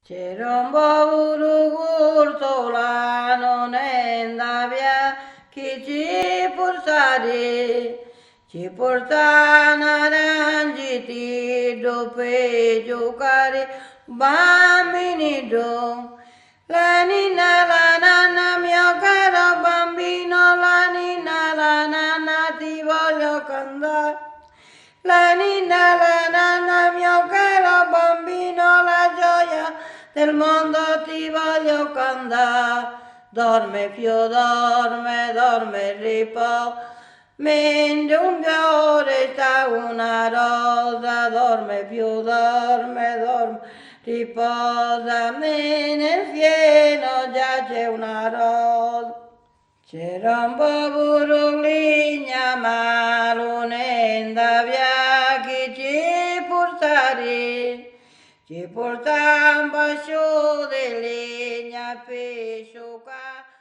C'era un povero cortolano nella via che ci portano arangi per giocare bambini do. La ninna, la nanna, mio caro bambino, la nanna, ti voglio cantare. La ninna, la nanna, mio caro bambino, la gioia del mondo ti voglio cantare. Dorme più, dorme, riposa. Mentre un fiore sta una rosa, dorme più, dorme, riposa. Nel fieno giace una rosa. C'era un povero ligna malo nella via che ci portava un bascio di legna per sciocare.